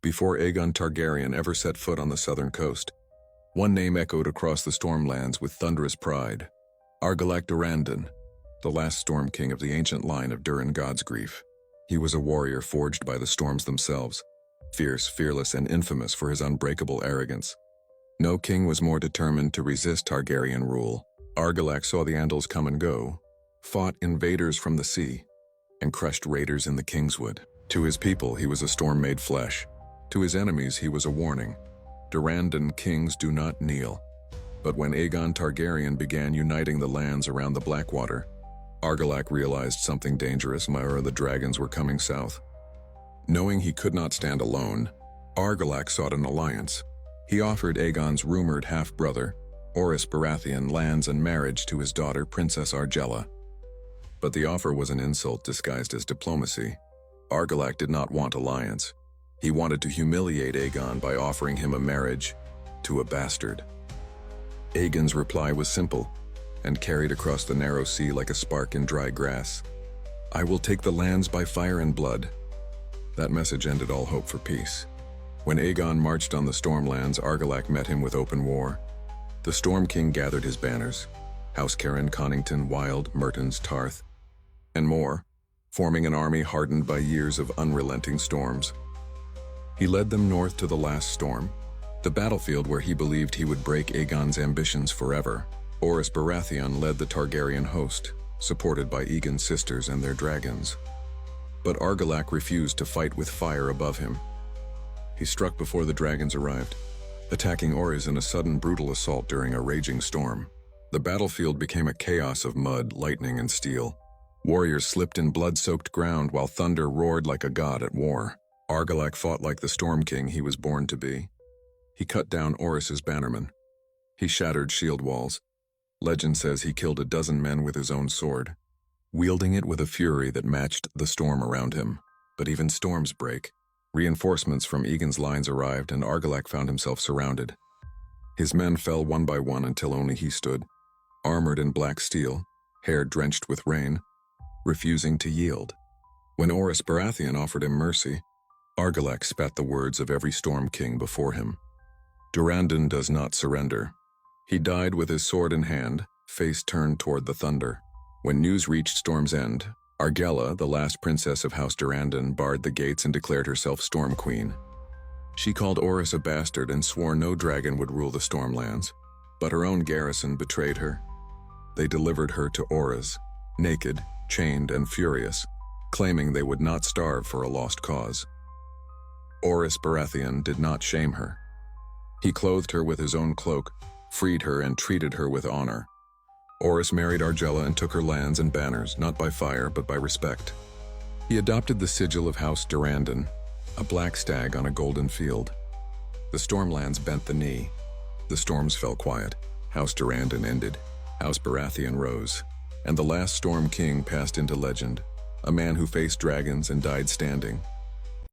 before Aegon Targaryen ever set foot on the southern coast. One name echoed across the Stormlands with thunderous pride: Argilac Durrandon, the last Storm King of the ancient line of Durin Godsgrief. He was a warrior forged by the storms themselves, fierce, fearless, and infamous for his unbreakable arrogance. No king was more determined to resist Targaryen rule. Argilac saw the Andals come and go, fought invaders from the sea, and crushed raiders in the Kingswood. To his people, he was a storm made flesh. To his enemies, he was a warning. Durrandon kings do not kneel. But when Aegon Targaryen began uniting the lands around the Blackwater, Argilac realized something dangerous. The dragons were coming south. Knowing he could not stand alone, Argilac sought an alliance. He offered Aegon's rumored half-brother, House Baratheon, lands and marriage to his daughter, Princess Argella. But the offer was an insult disguised as diplomacy. Argilac did not want alliance. He wanted to humiliate Aegon by offering him a marriage to a bastard. Aegon's reply was simple and carried across the narrow sea like a spark in dry grass: "I will take the lands by fire and blood." That message ended all hope for peace. When Aegon marched on the Stormlands, Argilac met him with open war. The Storm King gathered his banners: House Caryn, Connington, Wild, Mertens, Tarth, and more, forming an army hardened by years of unrelenting storms. He led them north to the last storm, the battlefield where he believed he would break Aegon's ambitions forever. House Baratheon led the Targaryen host, supported by Aegon's sisters and their dragons. But Argilac refused to fight with fire above him. He struck before the dragons arrived, attacking Orys in a sudden, brutal assault during a raging storm. The battlefield became a chaos of mud, lightning, and steel. Warriors slipped in blood-soaked ground while thunder roared like a god at war. Argilac fought like the Storm King he was born to be. He cut down Orys's bannermen. He shattered shield walls. Legend says he killed a dozen men with his own sword, wielding it with a fury that matched the storm around him. But even storms break. Reinforcements from Aegon's lines arrived, and Argilac found himself surrounded. His men fell one by one until only he stood, armored in black steel, hair drenched with rain, refusing to yield. When House Baratheon offered him mercy, Argilac spat the words of every Storm King before him: "Durrandon does not surrender." He died with his sword in hand, face turned toward the thunder. When news reached Storm's End, Argella, the last princess of House Durrandon, barred the gates and declared herself Storm Queen. She called Orys a bastard and swore no dragon would rule the Stormlands. But her own garrison betrayed her. They delivered her to Orys, naked, chained, and furious, claiming they would not starve for a lost cause. House Baratheon did not shame her. He clothed her with his own cloak, freed her, and treated her with honor. Orys married Argella and took her lands and banners, not by fire but by respect. He adopted the sigil of House Durrandon, a black stag on a golden field. The Stormlands bent the knee. The storms fell quiet. House Durrandon ended. House Baratheon rose. And the last Storm King passed into legend, a man who faced dragons and died standing.